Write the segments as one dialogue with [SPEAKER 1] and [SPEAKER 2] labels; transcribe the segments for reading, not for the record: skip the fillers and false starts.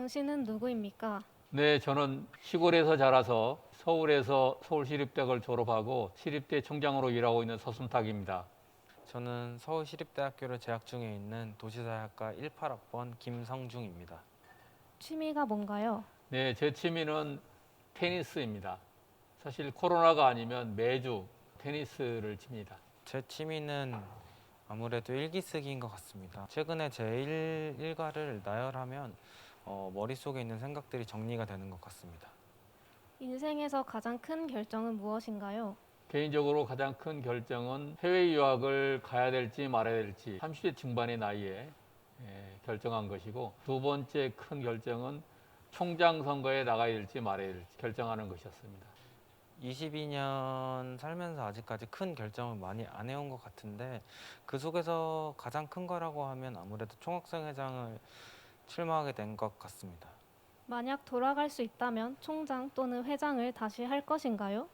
[SPEAKER 1] 당신은 누구입니까?
[SPEAKER 2] 네, 저는 시골에서 자라서 서울에서 서울시립대학을 졸업하고 시립대 총장으로 일하고 있는 서순탁입니다.
[SPEAKER 3] 저는 서울시립대학교를 재학 중에 있는 도시사회학과 18학번 김성중입니다.
[SPEAKER 1] 취미가 뭔가요?
[SPEAKER 2] 네, 제 취미는 테니스입니다. 사실 코로나가 아니면 매주 테니스를 칩니다.
[SPEAKER 3] 제 취미는 아무래도 일기 쓰기인 것 같습니다. 최근에 제 일과를 나열하면 머릿속에 있는 생각들이 정리가 되는 것 같습니다.
[SPEAKER 1] 인생에서 가장 큰 결정은 무엇인가요?
[SPEAKER 2] 개인적으로 가장 큰 결정은 해외 유학을 가야 될지 말아야 될지 30대 중반의 나이에 결정한 것이고, 두 번째 큰 결정은 총장 선거에 나가야 될지 말아야 될지 결정하는 것이었습니다.
[SPEAKER 3] 22년 살면서 아직까지 큰 결정을 많이 안 해온 것 같은데 그 속에서 가장 큰 거라고 하면 아무래도 총학생회장을 출마하게 된 것 같습니다.
[SPEAKER 1] 만약 돌아갈 수 있다면 총장 또는 회장을 다시 할 것인가요?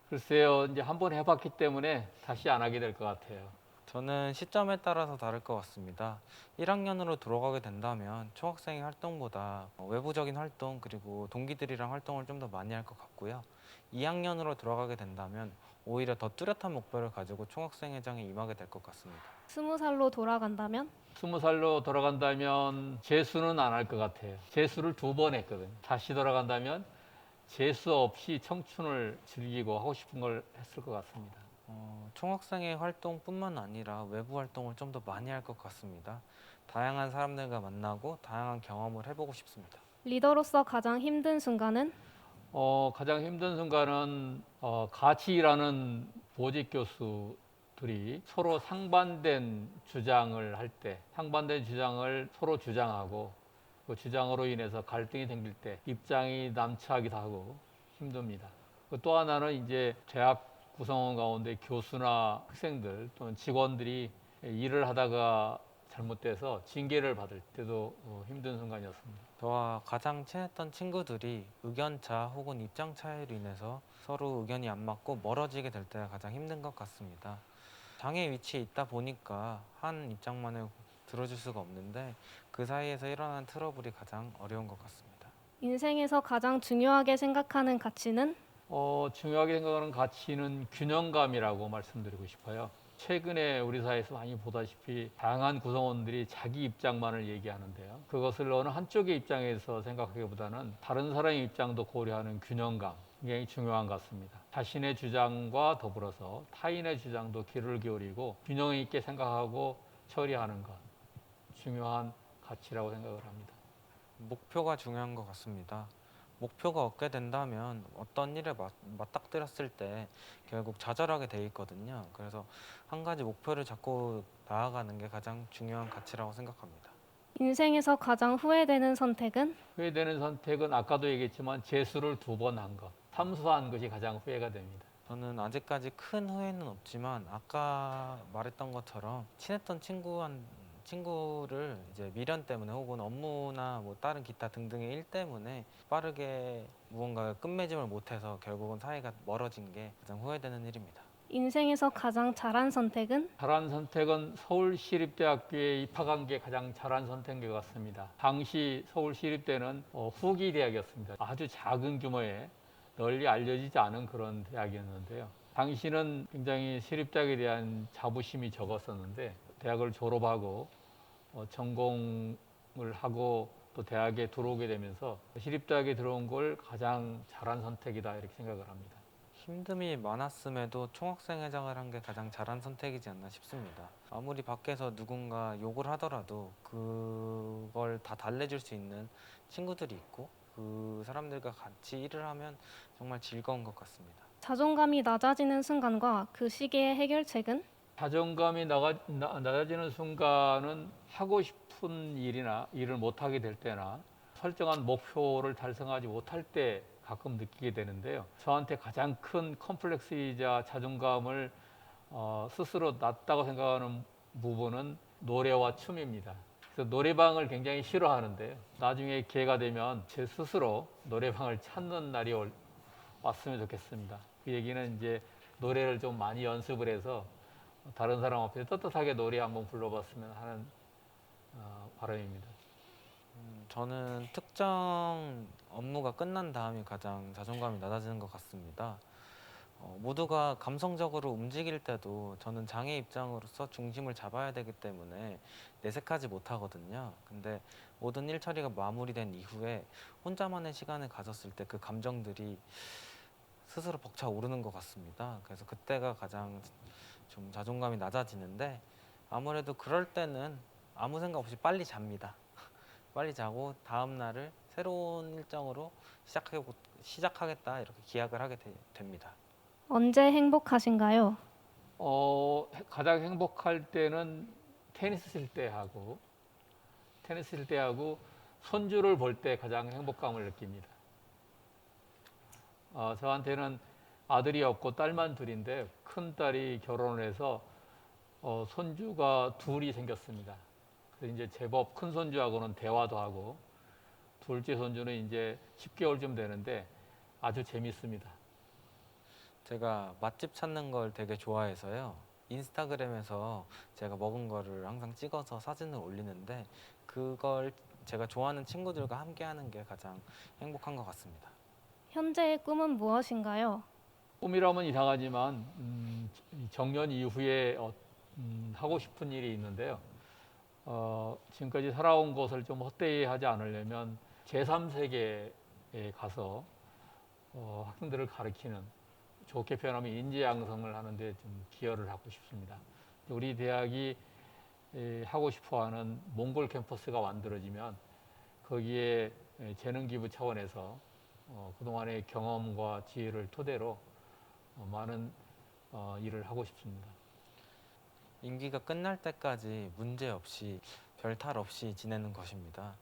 [SPEAKER 2] 글쎄요, 이제 한번 해봤기 때문에 다시 안 하게 될 것 같아요.
[SPEAKER 3] 저는 시점에 따라서 다를 것 같습니다. 1학년으로 들어가게 된다면 총학생회 활동보다 외부적인 활동 그리고 동기들이랑 활동을 좀 더 많이 할 것 같고요. 2학년으로 들어가게 된다면 오히려 더 뚜렷한 목표를 가지고 총학생회장에 임하게 될 것 같습니다.
[SPEAKER 1] 20살로 돌아간다면?
[SPEAKER 2] 20살로 돌아간다면 재수는 안 할 것 같아요. 재수를 2번 했거든요. 다시 돌아간다면 재수 없이 청춘을 즐기고 하고 싶은 걸 했을 것 같습니다.
[SPEAKER 3] 총학생회 활동뿐만 아니라 외부 활동을 좀 더 많이 할 것 같습니다. 다양한 사람들과 만나고 다양한 경험을 해보고 싶습니다.
[SPEAKER 1] 리더로서 가장 힘든 순간은?
[SPEAKER 2] 가장 힘든 순간은 같이 일하는 보직 교수들이 서로 상반된 주장을 할 때, 상반된 주장을 서로 주장하고 그 주장으로 인해서 갈등이 생길 때 입장이 남차하기도 하고 힘듭니다. 또 하나는 이제 대학 구성원 가운데 교수나 학생들 또는 직원들이 일을 하다가 잘못돼서 징계를 받을 때도 힘든 순간이었습니다.
[SPEAKER 3] 저와 가장 친했던 친구들이 의견차 혹은 입장 차이로 인해서 서로 의견이 안 맞고 멀어지게 될 때가 가장 힘든 것 같습니다. 장애 위치에 있다 보니까 한 입장만을 들어줄 수가 없는데 그 사이에서 일어나는 트러블이 가장 어려운 것 같습니다.
[SPEAKER 1] 인생에서 가장 중요하게 생각하는 가치는?
[SPEAKER 2] 중요하게 생각하는 가치는 균형감이라고 말씀드리고 싶어요. 최근에 우리 사회에서 많이 보다시피 다양한 구성원들이 자기 입장만을 얘기하는데요. 그것을 어느 한쪽의 입장에서 생각하기보다는 다른 사람의 입장도 고려하는 균형감, 굉장히 중요한 것 같습니다. 자신의 주장과 더불어서 타인의 주장도 귀를 기울이고 균형 있게 생각하고 처리하는 것, 중요한 가치라고 생각을 합니다.
[SPEAKER 3] 목표가 중요한 것 같습니다. 목표가 없게 된다면 어떤 일에 맞닥뜨렸을 때 결국 좌절하게 돼 있거든요. 그래서 한 가지 목표를 잡고 나아가는 게 가장 중요한 가치라고 생각합니다.
[SPEAKER 1] 인생에서 가장 후회되는 선택은?
[SPEAKER 2] 후회되는 선택은 아까도 얘기했지만 재수를 2번 한 것, 삼수한 것이 가장 후회가 됩니다.
[SPEAKER 3] 저는 아직까지 큰 후회는 없지만 아까 말했던 것처럼 친했던 친구를 이제 미련 때문에 혹은 업무나 뭐 다른 기타 등등의 일 때문에 빠르게 무언가 끝맺음을 못해서 결국은 사이가 멀어진 게 가장 후회되는 일입니다.
[SPEAKER 1] 인생에서 가장 잘한 선택은?
[SPEAKER 2] 잘한 선택은 서울시립대학교에 입학한 게 가장 잘한 선택인 것 같습니다. 당시 서울시립대는 후기 대학이었습니다. 아주 작은 규모의 널리 알려지지 않은 그런 대학이었는데요. 당시는 굉장히 시립대학에 대한 자부심이 적었었는데 대학을 졸업하고 전공을 하고 또 대학에 들어오게 되면서 시립대학에 들어온 걸 가장 잘한 선택이다 이렇게 생각을 합니다.
[SPEAKER 3] 힘듦이 많았음에도 총학생회장을 한 게 가장 잘한 선택이지 않나 싶습니다. 아무리 밖에서 누군가 욕을 하더라도 그걸 다 달래줄 수 있는 친구들이 있고 그 사람들과 같이 일을 하면 정말 즐거운 것 같습니다.
[SPEAKER 1] 자존감이 낮아지는 순간과 그 시기의 해결책은?
[SPEAKER 2] 자존감이 낮아지는 순간은 하고 싶은 일이나 일을 못하게 될 때나 설정한 목표를 달성하지 못할 때 가끔 느끼게 되는데요. 저한테 가장 큰 컴플렉스이자 자존감을 스스로 낮다고 생각하는 부분은 노래와 춤입니다. 그래서 노래방을 굉장히 싫어하는데요. 나중에 기회가 되면 제 스스로 노래방을 찾는 날이 왔으면 좋겠습니다. 그 얘기는 이제 노래를 좀 많이 연습을 해서 다른 사람 앞에 떳떳하게 노래 한번 불러봤으면 하는 바람입니다.
[SPEAKER 3] 저는 특정 업무가 끝난 다음이 가장 자존감이 낮아지는 것 같습니다. 모두가 감성적으로 움직일 때도 저는 장애 입장으로서 중심을 잡아야 되기 때문에 내색하지 못하거든요. 근데 모든 일 처리가 마무리된 이후에 혼자만의 시간을 가졌을 때 그 감정들이 스스로 벅차오르는 것 같습니다. 그래서 그때가 가장 좀 자존감이 낮아지는데 아무래도 그럴 때는 아무 생각 없이 빨리 잡니다. 빨리 자고 다음 날을 새로운 일정으로 시작하겠다 이렇게 기약을 하게 됩니다.
[SPEAKER 1] 언제 행복하신가요?
[SPEAKER 2] 가장 행복할 때는 테니스 칠 때 하고 손주를 볼 때 가장 행복감을 느낍니다. 저한테는 아들이 없고 딸만 둘인데 큰 딸이 결혼을 해서 손주가 둘이 생겼습니다. 그래서 이제 제법 큰 손주하고는 대화도 하고 둘째 손주는 이제 10개월쯤 되는데 아주 재밌습니다.
[SPEAKER 3] 제가 맛집 찾는 걸 되게 좋아해서요. 인스타그램에서 제가 먹은 거를 항상 찍어서 사진을 올리는데 그걸 제가 좋아하는 친구들과 함께 하는 게 가장 행복한 것 같습니다.
[SPEAKER 1] 현재의 꿈은 무엇인가요?
[SPEAKER 2] 꿈이라면 이상하지만 정년 이후에 하고 싶은 일이 있는데요. 지금까지 살아온 것을 좀 헛되이 하지 않으려면 제3세계에 가서 학생들을 가르치는, 좋게 표현하면 인재 양성을 하는데 좀 기여를 하고 싶습니다. 우리 대학이 하고 싶어하는 몽골 캠퍼스가 만들어지면 거기에 재능 기부 차원에서 그동안의 경험과 지혜를 토대로 많은 일을 하고 싶습니다.
[SPEAKER 3] 임기가 끝날 때까지 문제 없이 별탈 없이 지내는 것입니다.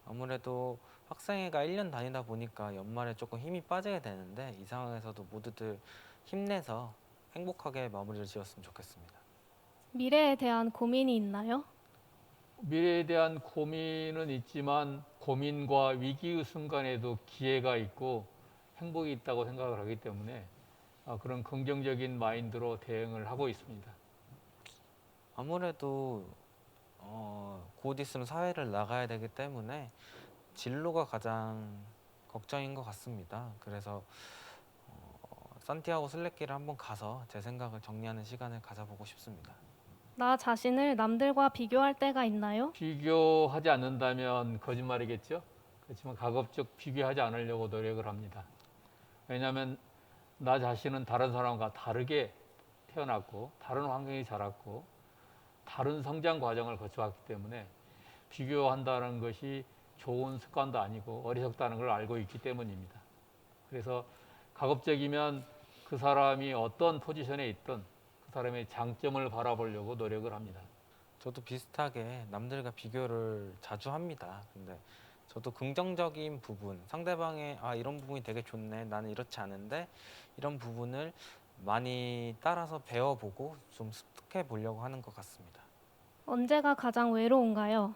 [SPEAKER 3] 아무래도 학생회가 1년 다니다 보니까 연말에 조금 힘이 빠지게 되는데 이 상황에서도 모두들 힘내서 행복하게 마무리를 지었으면 좋겠습니다.
[SPEAKER 1] 미래에 대한 고민이 있나요?
[SPEAKER 2] 미래에 대한 고민은 있지만 고민과 위기의 순간에도 기회가 있고 행복이 있다고 생각을 하기 때문에 그런 긍정적인 마인드로 대응을 하고 있습니다.
[SPEAKER 3] 아무래도 곧 있으면 사회를 나가야 되기 때문에 진로가 가장 걱정인 것 같습니다. 그래서 산티아고 순례길을 한번 가서 제 생각을 정리하는 시간을 가져보고 싶습니다.
[SPEAKER 1] 나 자신을 남들과 비교할 때가 있나요?
[SPEAKER 2] 비교하지 않는다면 거짓말이겠죠? 그렇지만 가급적 비교하지 않으려고 노력을 합니다. 왜냐하면 나 자신은 다른 사람과 다르게 태어났고 다른 환경에 자랐고 다른 성장 과정을 거쳐왔기 때문에 비교한다는 것이 좋은 습관도 아니고 어리석다는 걸 알고 있기 때문입니다. 그래서 가급적이면 그 사람이 어떤 포지션에 있든 그 사람의 장점을 바라보려고 노력을 합니다.
[SPEAKER 3] 저도 비슷하게 남들과 비교를 자주 합니다. 근데 저도 긍정적인 부분, 상대방의 이런 부분이 되게 좋네, 나는 이렇지 않은데 이런 부분을 많이 따라서 배워보고 좀 습득해 보려고 하는 것 같습니다.
[SPEAKER 1] 언제가 가장 외로운가요?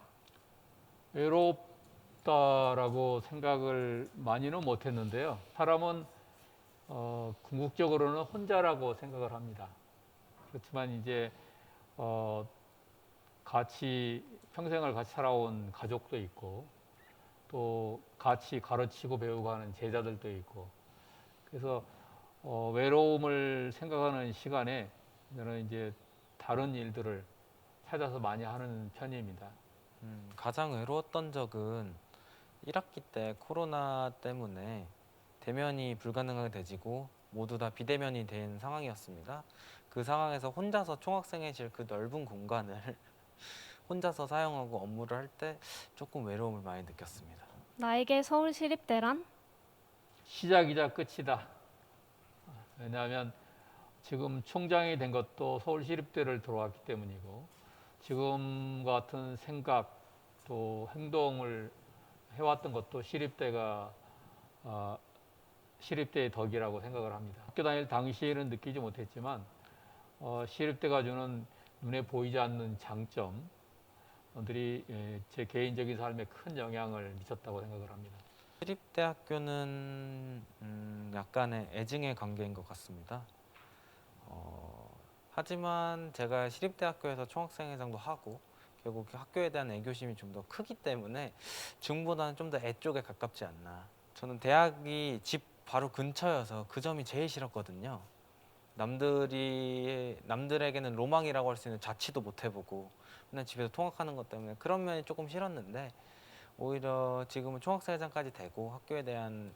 [SPEAKER 2] 외롭다라고 생각을 많이는 못했는데요. 사람은 궁극적으로는 혼자라고 생각을 합니다. 그렇지만 이제 같이 평생을 같이 살아온 가족도 있고 또 같이 가르치고 배우고 하는 제자들도 있고 그래서 외로움을 생각하는 시간에 저는 이제 다른 일들을 찾아서 많이 하는 편입니다.
[SPEAKER 3] 가장 외로웠던 적은 1학기 때 코로나 때문에 대면이 불가능하게 되지고 모두 다 비대면이 된 상황이었습니다. 그 상황에서 혼자서 총학생회실 그 넓은 공간을 혼자서 사용하고 업무를 할 때 조금 외로움을 많이 느꼈습니다.
[SPEAKER 1] 나에게 서울시립대란?
[SPEAKER 2] 시작이자 끝이다. 왜냐하면 지금 총장이 된 것도 서울시립대를 들어왔기 때문이고 지금 같은 생각 또 행동을 해왔던 것도 시립대의 덕이라고 생각을 합니다. 학교 다닐 당시에는 느끼지 못했지만 시립대가 주는 눈에 보이지 않는 장점들이 제 개인적인 삶에 큰 영향을 미쳤다고 생각을 합니다.
[SPEAKER 3] 시립대학교는 약간의 애증의 관계인 것 같습니다. 하지만 제가 시립대학교에서 총학생회장도 하고 결국 학교에 대한 애교심이 좀 더 크기 때문에 중보다는 좀 더 애 쪽에 가깝지 않나. 저는 대학이 집 바로 근처여서 그 점이 제일 싫었거든요. 남들에게는 로망이라고 할 수 있는 자취도 못 해보고 맨날 집에서 통학하는 것 때문에 그런 면이 조금 싫었는데, 오히려 지금은 총학생회장까지 되고 학교에 대한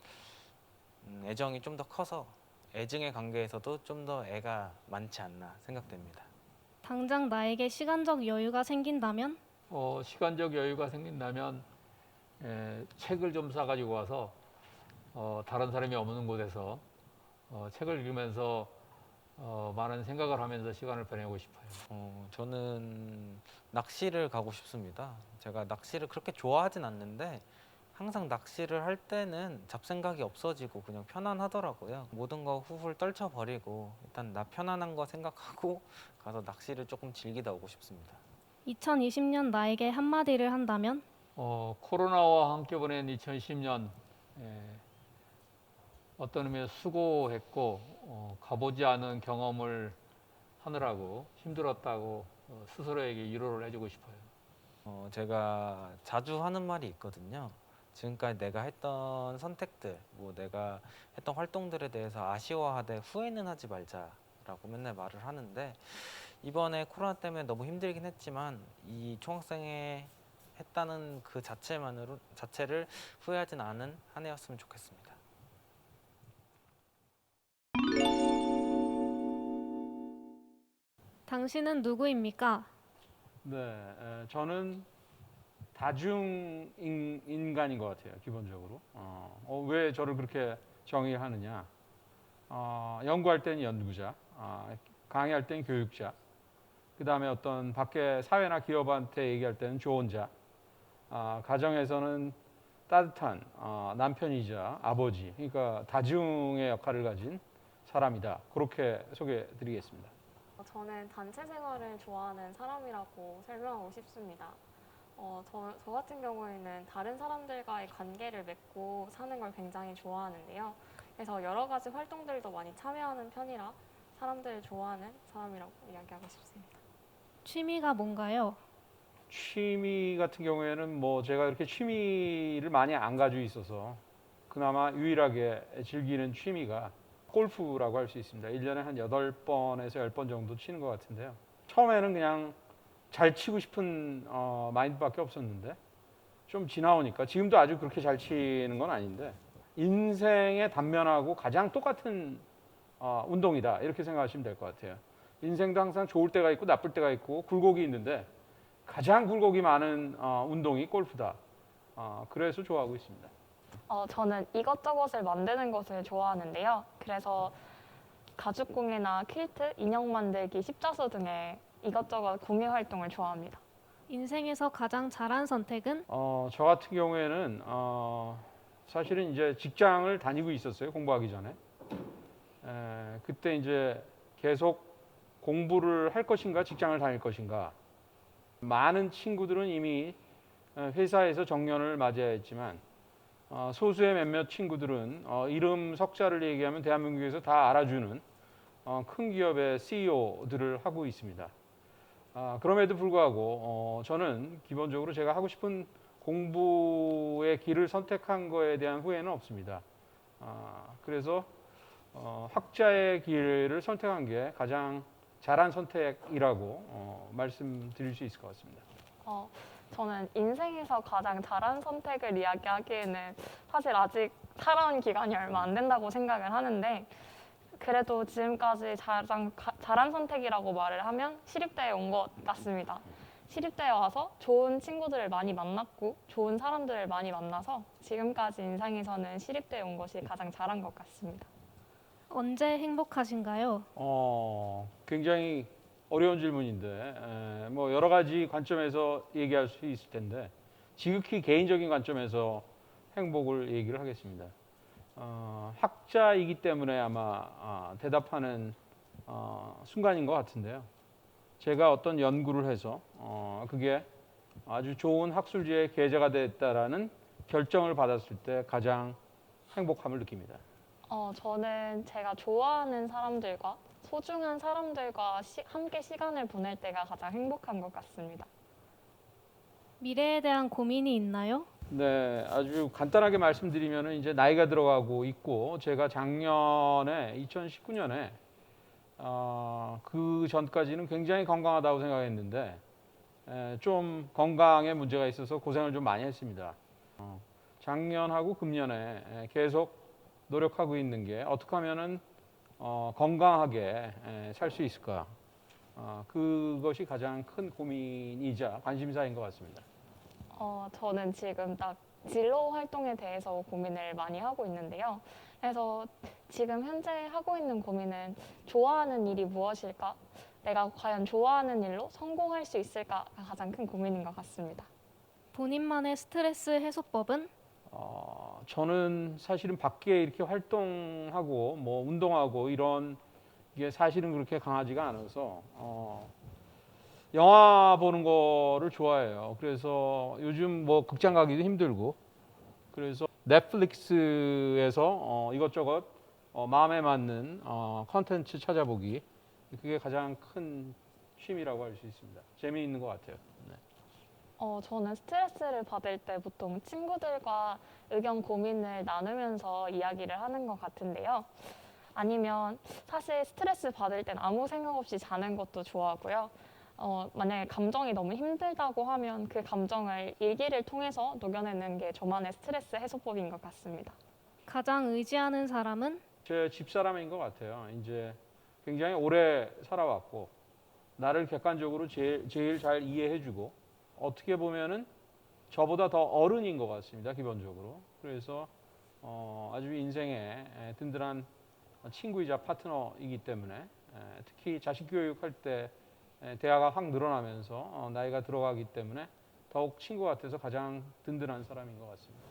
[SPEAKER 3] 애정이 좀 더 커서 애증의 관계에서도 좀 더 애가 많지 않나 생각됩니다.
[SPEAKER 1] 당장 나에게 시간적 여유가 생긴다면
[SPEAKER 2] 시간적 여유가 생긴다면 책을 좀 싸가지고 와서 다른 사람이 없는 곳에서 책을 읽으면서 많은 생각을 하면서 시간을 보내고 싶어요.
[SPEAKER 3] 저는 낚시를 가고 싶습니다. 제가 낚시를 그렇게 좋아하진 않는데 항상 낚시를 할 때는 잡생각이 없어지고 그냥 편안하더라고요. 모든 거 훌훌 떨쳐버리고 일단 나 편안한 거 생각하고 가서 낚시를 조금 즐기다 오고 싶습니다.
[SPEAKER 1] 2020년 나에게 한마디를 한다면
[SPEAKER 2] 코로나와 함께 보낸 2010년 어떤 의미에서 수고했고 가보지 않은 경험을 하느라고 힘들었다고 스스로에게 위로를 해주고 싶어요.
[SPEAKER 3] 제가 자주 하는 말이 있거든요. 지금까지 내가 했던 선택들, 뭐 내가 했던 활동들에 대해서 아쉬워하되 후회는 하지 말자라고 맨날 말을 하는데, 이번에 코로나 때문에 너무 힘들긴 했지만 이 총학생회 했다는 그 자체를 후회하진 않은 한 해였으면 좋겠습니다.
[SPEAKER 1] 당신은 누구입니까?
[SPEAKER 4] 네, 저는 다중 인간인 것 같아요, 기본적으로. 왜 저를 그렇게 정의하느냐? 연구할 때는 연구자, 강의할 때는 교육자, 그 다음에 어떤 밖에 사회나 기업한테 얘기할 때는 조언자, 가정에서는 따뜻한 남편이자 아버지, 그러니까 다중의 역할을 가진 사람이다. 그렇게 소개해드리겠습니다.
[SPEAKER 5] 저는 단체 생활을 좋아하는 사람이라고 설명하고 싶습니다. 저 같은 경우에는 다른 사람들과의 관계를 맺고 사는 걸 굉장히 좋아하는데요. 그래서 여러 가지 활동들도 많이 참여하는 편이라 사람들을 좋아하는 사람이라고 이야기하고 싶습니다.
[SPEAKER 1] 취미가 뭔가요?
[SPEAKER 4] 취미 같은 경우에는 뭐 제가 그렇게 취미를 많이 안 가지고 있어서 그나마 유일하게 즐기는 취미가 골프라고 할 수 있습니다. 1년에 한 8번에서 10번 정도 치는 것 같은데요. 처음에는 그냥 잘 치고 싶은 마인드밖에 없었는데 좀 지나오니까 지금도 아주 그렇게 잘 치는 건 아닌데 인생의 단면하고 가장 똑같은 운동이다 이렇게 생각하시면 될 것 같아요. 인생도 항상 좋을 때가 있고 나쁠 때가 있고 굴곡이 있는데 가장 굴곡이 많은 운동이 골프다. 그래서 좋아하고 있습니다.
[SPEAKER 5] 저는 이것저것을 만드는 것을 좋아하는데요. 그래서 가죽공예나 퀼트, 인형 만들기, 십자수 등의 이것저것 공예 활동을 좋아합니다.
[SPEAKER 1] 인생에서 가장 잘한 선택은?
[SPEAKER 4] 저 같은 경우에는 사실은 이제 직장을 다니고 있었어요. 공부하기 전에. 그때 이제 계속 공부를 할 것인가 직장을 다닐 것인가. 많은 친구들은 이미 회사에서 정년을 맞이했지만 소수의 몇몇 친구들은 이름 석자를 얘기하면 대한민국에서 다 알아주는 큰 기업의 CEO들을 하고 있습니다. 그럼에도 불구하고 저는 기본적으로 제가 하고 싶은 공부의 길을 선택한 거에 대한 후회는 없습니다. 그래서 학자의 길을 선택한 게 가장 잘한 선택이라고 말씀드릴 수 있을 것 같습니다.
[SPEAKER 5] 저는 인생에서 가장 잘한 선택을 이야기하기에는 사실 아직 살아온 기간이 얼마 안 된다고 생각을 하는데, 그래도 지금까지 가장 잘한 선택이라고 말을 하면 시립대에 온 것 같습니다. 시립대에 와서 좋은 친구들을 많이 만났고 좋은 사람들을 많이 만나서 지금까지 인생에서는 시립대에 온 것이 가장 잘한 것 같습니다.
[SPEAKER 1] 언제 행복하신가요?
[SPEAKER 4] 굉장히 어려운 질문인데 뭐 여러 가지 관점에서 얘기할 수 있을 텐데 지극히 개인적인 관점에서 행복을 얘기를 하겠습니다. 학자이기 때문에 아마 대답하는 순간인 것 같은데요. 제가 어떤 연구를 해서 그게 아주 좋은 학술지의 계제가 됐다라는 결정을 받았을 때 가장 행복함을 느낍니다.
[SPEAKER 5] 저는 제가 좋아하는 사람들과 소중한 사람들과 함께 시간을 보낼 때가 가장 행복한 것 같습니다.
[SPEAKER 1] 미래에 대한 고민이 있나요?
[SPEAKER 4] 네, 아주 간단하게 말씀드리면은 이제 나이가 들어가고 있고 제가 작년에 2019년에 그 전까지는 굉장히 건강하다고 생각했는데 좀 건강에 문제가 있어서 고생을 좀 많이 했습니다. 작년하고 금년에 계속 노력하고 있는 게 어떻게 하면은 건강하게 살 수 있을까? 그것이 가장 큰 고민이자 관심사인 것 같습니다.
[SPEAKER 5] 저는 지금 딱 진로 활동에 대해서 고민을 많이 하고 있는데요. 그래서 지금 현재 하고 있는 고민은 좋아하는 일이 무엇일까? 내가 과연 좋아하는 일로 성공할 수 있을까가 가장 큰 고민인 것 같습니다.
[SPEAKER 1] 본인만의 스트레스 해소법은?
[SPEAKER 4] 저는 사실은 밖에 이렇게 활동하고 뭐 운동하고 이런 게 사실은 그렇게 강하지가 않아서 영화 보는 거를 좋아해요. 그래서 요즘 뭐 극장 가기도 힘들고 그래서 넷플릭스에서 이것저것 마음에 맞는 컨텐츠 찾아보기 그게 가장 큰 취미라고 할 수 있습니다. 재미있는 것 같아요. 네.
[SPEAKER 5] 저는 스트레스를 받을 때 보통 친구들과 의견 고민을 나누면서 이야기를 하는 것 같은데요. 아니면 사실 스트레스 받을 땐 아무 생각 없이 자는 것도 좋아하고요. 만약에 감정이 너무 힘들다고 하면 그 감정을 일기를 통해서 녹여내는 게 저만의 스트레스 해소법인 것 같습니다.
[SPEAKER 1] 가장 의지하는 사람은?
[SPEAKER 4] 제 집사람인 것 같아요. 이제 굉장히 오래 살아왔고 나를 객관적으로 제일 잘 이해해주고 어떻게 보면은 저보다 더 어른인 것 같습니다. 기본적으로. 그래서 아주 인생의 든든한 친구이자 파트너이기 때문에 특히 자식 교육할 때 대화가 확 늘어나면서 나이가 들어가기 때문에 더욱 친구 같아서 가장 든든한 사람인 것 같습니다.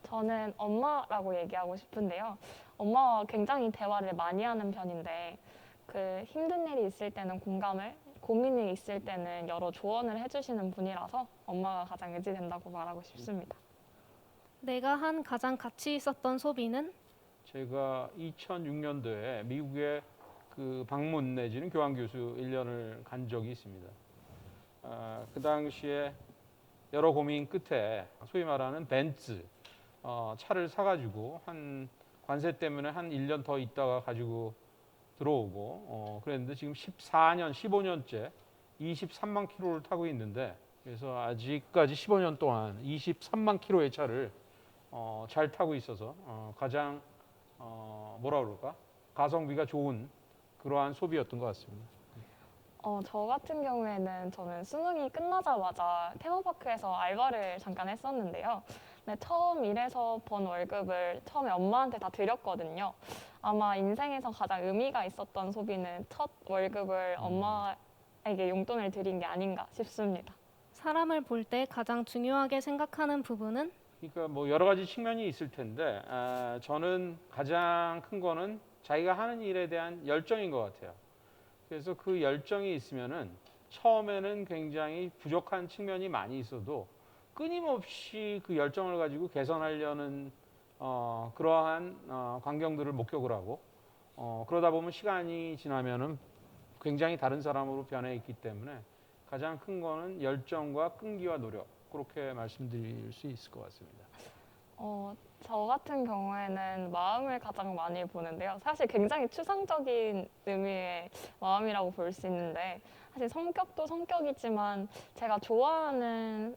[SPEAKER 5] 저는 엄마라고 얘기하고 싶은데요. 엄마와 굉장히 대화를 많이 하는 편인데 그 힘든 일이 있을 때는 공감을, 고민이 있을 때는 여러 조언을 해주시는 분이라서 엄마가 가장 의지된다고 말하고 싶습니다.
[SPEAKER 1] 내가 한 가장 가치 있었던 소비는?
[SPEAKER 4] 제가 2006년도에 미국에 그 방문 내지는 교환 교수 1년을 간 적이 있습니다. 그 당시에 여러 고민 끝에 소위 말하는 벤츠 차를 사가지고 한 관세 때문에 한 1년 더 있다가 가지고 들어오고 그랬는데 지금 14년, 15년째 23만 킬로를 타고 있는데 그래서 아직까지 15년 동안 23만 킬로의 차를 잘 타고 있어서 가장 뭐라 그럴까 가성비가 좋은 그러한 소비였던 것 같습니다.
[SPEAKER 5] 저 같은 경우에는 저는 수능이 끝나자마자 테마파크에서 알바를 잠깐 했었는데요. 근데 처음 일해서 번 월급을 처음에 엄마한테 다 드렸거든요. 아마 인생에서 가장 의미가 있었던 소비는 첫 월급을 엄마에게 용돈을 드린 게 아닌가 싶습니다.
[SPEAKER 1] 사람을 볼 때 가장 중요하게 생각하는 부분은?
[SPEAKER 4] 그러니까 뭐 여러 가지 측면이 있을 텐데 저는 가장 큰 거는 자기가 하는 일에 대한 열정인 것 같아요. 그래서 그 열정이 있으면은 처음에는 굉장히 부족한 측면이 많이 있어도 끊임없이 그 열정을 가지고 개선하려는 그러한 광경들을 목격을 하고 그러다 보면 시간이 지나면은 굉장히 다른 사람으로 변해 있기 때문에 가장 큰 거는 열정과 끈기와 노력 그렇게 말씀드릴 수 있을 것 같습니다.
[SPEAKER 5] 저 같은 경우에는 마음을 가장 많이 보는데요. 사실 굉장히 추상적인 의미의 마음이라고 볼 수 있는데 사실 성격도 성격이지만 제가 좋아하는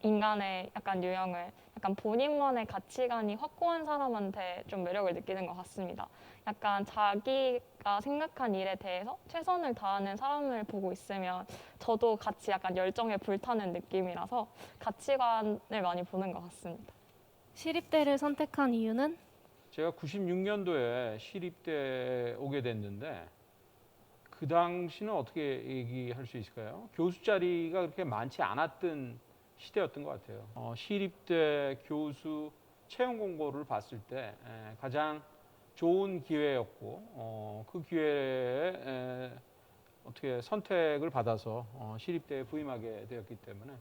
[SPEAKER 5] 인간의 약간 유형을 약간 본인만의 가치관이 확고한 사람한테 좀 매력을 느끼는 것 같습니다. 약간 자기가 생각한 일에 대해서 최선을 다하는 사람을 보고 있으면 저도 같이 약간 열정에 불타는 느낌이라서 가치관을 많이 보는 것 같습니다.
[SPEAKER 1] 시립대를 선택한 이유는?
[SPEAKER 4] 제가 96년도에 시립대에 오게 됐는데 그 당시는 어떻게 얘기할 수 있을까요? 교수 자리가 그렇게 많지 않았던 시대였던 것 같아요. 시립대 교수 채용 공고를 봤을 때 가장 좋은 기회였고 그 기회에 어떻게 선택을 받아서 시립대에 부임하게 되었기 때문에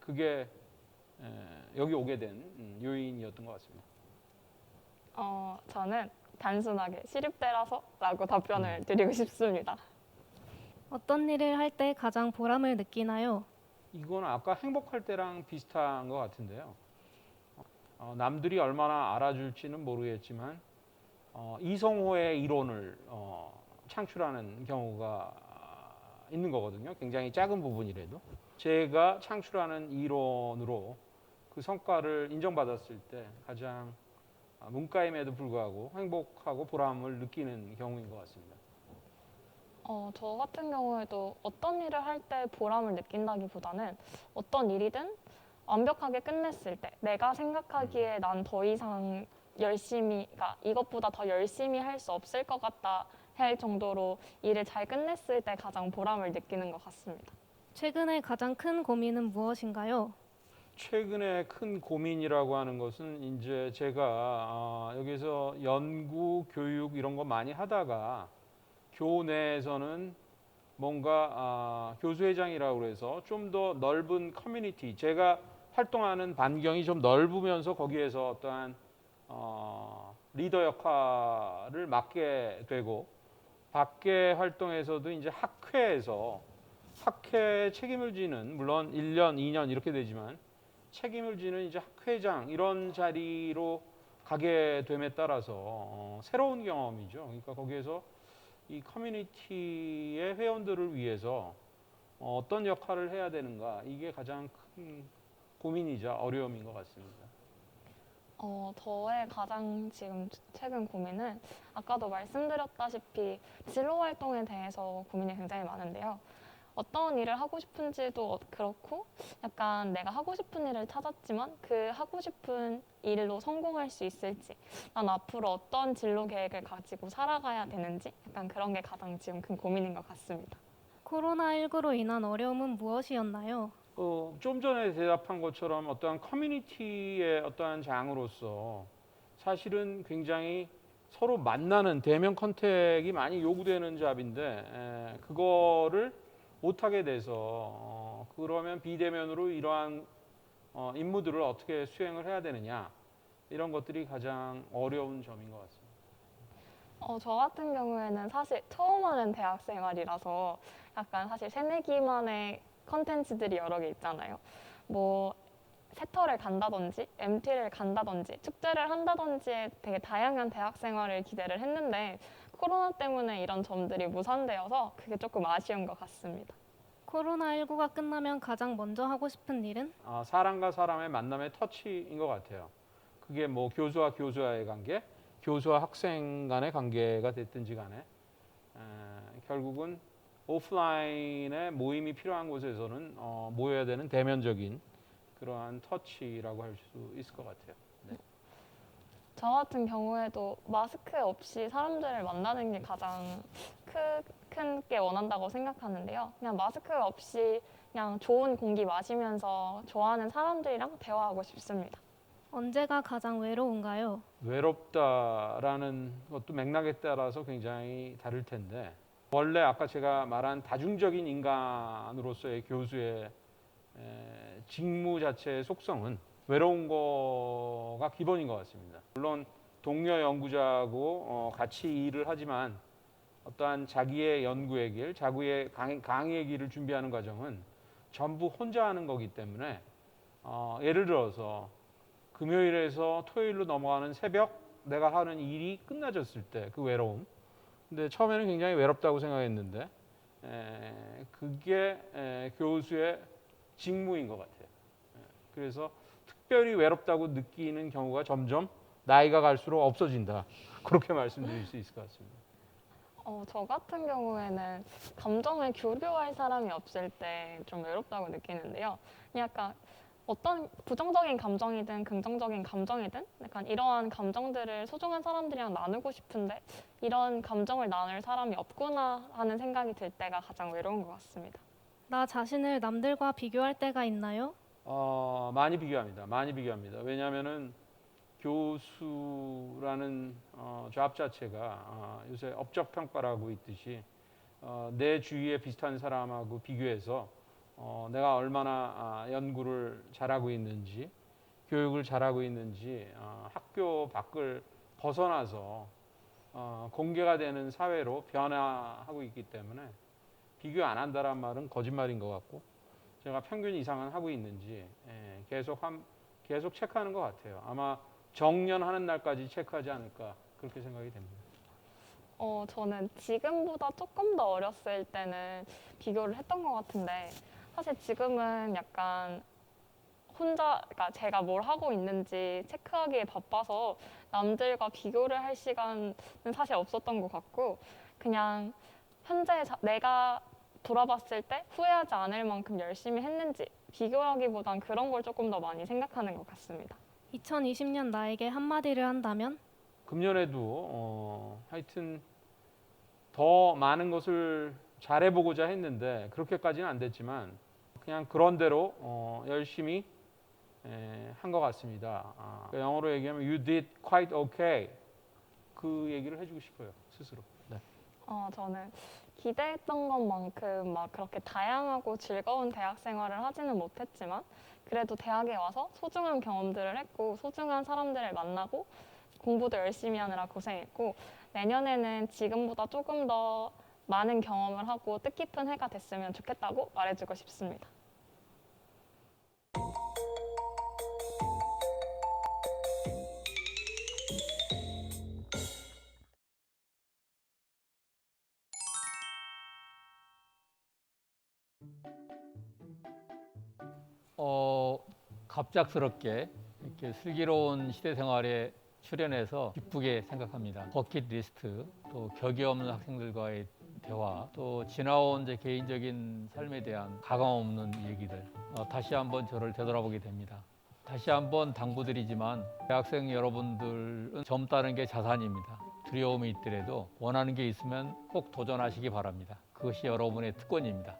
[SPEAKER 4] 그게 여기 오게 된 요인이었던 것 같습니다.
[SPEAKER 5] 저는 단순하게 시립대라서라고 답변을 드리고 싶습니다.
[SPEAKER 1] 어떤 일을 할 때 가장 보람을 느끼나요?
[SPEAKER 4] 이건 아까 행복할 때랑 비슷한 것 같은데요. 남들이 얼마나 알아줄지는 모르겠지만 이성호의 이론을 창출하는 경우가 있는 거거든요. 굉장히 작은 부분이라도 제가 창출하는 이론으로 그 성과를 인정받았을 때 가장 문과임에도 불구하고 행복하고 보람을 느끼는 경우인 것 같습니다.
[SPEAKER 5] 저 같은 경우에도 어떤 일을 할 때 보람을 느낀다기보다는 어떤 일이든 완벽하게 끝냈을 때 내가 생각하기에 난 더 이상 열심히, 그러니까 이것보다 더 열심히 할 수 없을 것 같다 할 정도로 일을 잘 끝냈을 때 가장 보람을 느끼는 것 같습니다.
[SPEAKER 1] 최근에 가장 큰 고민은 무엇인가요?
[SPEAKER 4] 최근에 큰 고민이라고 하는 것은 이제 제가 여기서 연구, 교육 이런 거 많이 하다가 교내에서는 뭔가 교수회장이라고 해서 좀 더 넓은 커뮤니티, 제가 활동하는 반경이 좀 넓으면서 거기에서 어떠한 리더 역할을 맡게 되고 밖에 활동에서도 이제 학회에서 학회 책임을 지는 물론 1년, 2년 이렇게 되지만 책임을 지는 이제 학회장 이런 자리로 가게 됨에 따라서 새로운 경험이죠. 그러니까 거기에서 이 커뮤니티의 회원들을 위해서 어떤 역할을 해야 되는가 이게 가장 큰 고민이자 어려움인 것 같습니다.
[SPEAKER 5] 저의 가장 지금 최근 고민은 아까도 말씀드렸다시피 진로 활동에 대해서 고민이 굉장히 많은데요. 어떤 일을 하고 싶은지도 그렇고 약간 내가 하고 싶은 일을 찾았지만 그 하고 싶은 일로 성공할 수 있을지, 난 앞으로 어떤 진로 계획을 가지고 살아가야 되는지 약간 그런 게 가장 지금 큰 고민인 것 같습니다.
[SPEAKER 1] 코로나19로 인한 어려움은 무엇이었나요?
[SPEAKER 4] 좀 전에 대답한 것처럼 어떠한 커뮤니티의 어떠한 장으로서 사실은 굉장히 서로 만나는 대면 컨택이 많이 요구되는 잡인데 그거를 못하게 돼서 그러면 비대면으로 이러한 임무들을 어떻게 수행을 해야 되느냐 이런 것들이 가장 어려운 점인 것 같습니다.
[SPEAKER 5] 저 같은 경우에는 사실 처음 하는 대학 생활이라서 약간 사실 새내기만의 컨텐츠들이 여러 개 있잖아요. 뭐 세터를 간다든지 MT를 간다든지 축제를 한다든지 되게 다양한 대학 생활을 기대를 했는데 코로나 때문에 이런 점들이 무산되어서 그게 조금 아쉬운 것 같습니다.
[SPEAKER 1] 코로나19가 끝나면 가장 먼저 하고 싶은 일은?
[SPEAKER 4] 사람과 사람의 만남의 터치인 것 같아요. 그게 뭐 교수와 교수와의 관계, 교수와 학생 간의 관계가 됐든지 간에 결국은 오프라인의 모임이 필요한 곳에서는 모여야 되는 대면적인 그러한 터치라고 할 수 있을 것 같아요. 네.
[SPEAKER 5] 저 같은 경우에도 마스크 없이 사람들을 만나는 게 가장 큰 게 원한다고 생각하는데요. 그냥 마스크 없이 그냥 좋은 공기 마시면서 좋아하는 사람들이랑 대화하고 싶습니다.
[SPEAKER 1] 언제가 가장 외로운가요?
[SPEAKER 4] 외롭다라는 것도 맥락에 따라서 굉장히 다를 텐데 원래 아까 제가 말한 다중적인 인간으로서의 교수의 직무 자체의 속성은 외로운 거가 기본인 것 같습니다. 물론 동료 연구자하고 같이 일을 하지만 어떠한 자기의 연구의 길, 자기의 강의의 길을 준비하는 과정은 전부 혼자 하는 거기 때문에 예를 들어서 금요일에서 토요일로 넘어가는 새벽 내가 하는 일이 끝나졌을 때 그 외로움. 근데 처음에는 굉장히 외롭다고 생각했는데 그게 교수의 직무인 것 같아요. 그래서 특별히 외롭다고 느끼는 경우가 점점 나이가 갈수록 없어진다. 그렇게 말씀드릴 수 있을 것 같습니다.
[SPEAKER 5] 저 같은 경우에는 감정을 교류할 사람이 없을 때 좀 외롭다고 느끼는데요. 약간 어떤 부정적인 감정이든 긍정적인 감정이든 약간 이러한 감정들을 소중한 사람들이랑 나누고 싶은데 이런 감정을 나눌 사람이 없구나 하는 생각이 들 때가 가장 외로운 것 같습니다.
[SPEAKER 1] 나 자신을 남들과 비교할 때가 있나요?
[SPEAKER 4] 많이 비교합니다. 많이 비교합니다. 왜냐하면은 교수라는 잡 자체가 요새 업적 평가라고 있듯이 내 주위에 비슷한 사람하고 비교해서 내가 얼마나 연구를 잘하고 있는지, 교육을 잘하고 있는지 학교 밖을 벗어나서 공개가 되는 사회로 변화하고 있기 때문에 비교 안 한다란 말은 거짓말인 것 같고 제가 평균 이상은 하고 있는지 계속 체크하는 것 같아요. 아마 정년하는 날까지 체크하지 않을까 그렇게 생각이 됩니다.
[SPEAKER 5] 저는 지금보다 조금 더 어렸을 때는 비교를 했던 것 같은데 사실 지금은 약간 혼자, 그러니까 제가 뭘 하고 있는지 체크하기에 바빠서 남들과 비교를 할 시간은 사실 없었던 것 같고 그냥 현재 내가 돌아봤을 때 후회하지 않을 만큼 열심히 했는지 비교하기보단 그런 걸 조금 더 많이 생각하는 것 같습니다.
[SPEAKER 1] 2020년 나에게 한마디를 한다면
[SPEAKER 4] 금년에도 하여튼 더 많은 것을 잘해보고자 했는데 그렇게까지는 안 됐지만 그냥 그런대로 열심히 한 것 같습니다. 그러니까 영어로 얘기하면 you did quite okay 그 얘기를 해주고 싶어요 스스로. 네.
[SPEAKER 5] 저는 기대했던 것만큼 막 그렇게 다양하고 즐거운 대학 생활을 하지는 못했지만 그래도 대학에 와서 소중한 경험들을 했고 소중한 사람들을 만나고 공부도 열심히 하느라 고생했고 내년에는 지금보다 조금 더 많은 경험을 하고 뜻깊은 해가 됐으면 좋겠다고 말해주고 싶습니다.
[SPEAKER 2] 갑작스럽게 이렇게 슬기로운 시대 생활에 출연해서 기쁘게 생각합니다. 버킷리스트, 또 격이 없는 학생들과의 대화, 또 지나온 제 개인적인 삶에 대한 가감 없는 얘기들, 다시 한번 저를 되돌아보게 됩니다. 다시 한번 당부드리지만 대학생 여러분들은 젊다는 게 자산입니다. 두려움이 있더라도 원하는 게 있으면 꼭 도전하시기 바랍니다. 그것이 여러분의 특권입니다.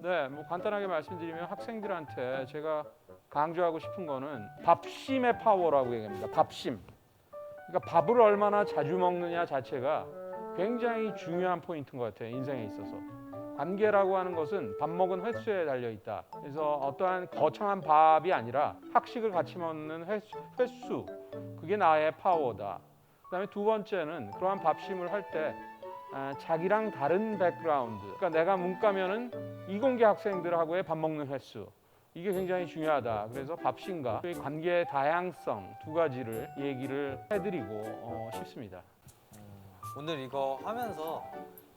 [SPEAKER 4] 네, 뭐 간단하게 말씀드리면 학생들한테 제가 강조하고 싶은 거는 밥심의 파워라고 얘기합니다. 밥심. 그러니까 밥을 얼마나 자주 먹느냐 자체가 굉장히 중요한 포인트인 것 같아요. 인생에 있어서. 관계라고 하는 것은 밥 먹은 횟수에 달려 있다. 그래서 어떠한 거창한 밥이 아니라 학식을 같이 먹는 횟수. 그게 나의 파워다. 그다음에 두 번째는 그러한 밥심을 할 때 자기랑 다른 백그라운드. 그러니까 내가 문과면은 이공계 학생들하고의 밥 먹는 횟수. 이게 굉장히 중요하다. 그래서 밥심과 관계의 다양성 두 가지를 얘기를 해드리고 싶습니다.
[SPEAKER 3] 오늘 이거 하면서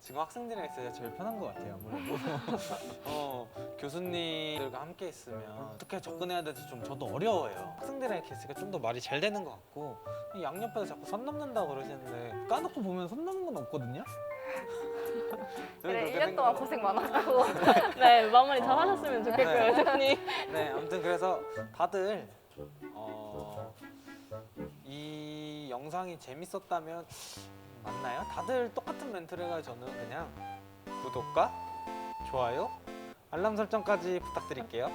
[SPEAKER 3] 지금 학생들이랑 있어야 제일 편한 것 같아요. 아무래도 교수님들과 함께 있으면 어떻게 접근해야 될지 좀 저도 어려워요. 학생들이랑 이렇게 있으니까 좀 더 말이 잘 되는 것 같고 양옆에서 자꾸 선 넘는다고 그러시는데 까놓고 보면 선 넘는 건 없거든요.
[SPEAKER 5] 그래, 1년 동안 고생 많았고 네, 마무리 잘 하셨으면 좋겠고요, 교수님.
[SPEAKER 3] 네, 아무튼 그래서 다들 이 영상이 재밌었다면 맞나요? 다들 똑같은 멘트를 해가지고 저는 그냥 구독과 좋아요, 알람 설정까지 부탁드릴게요.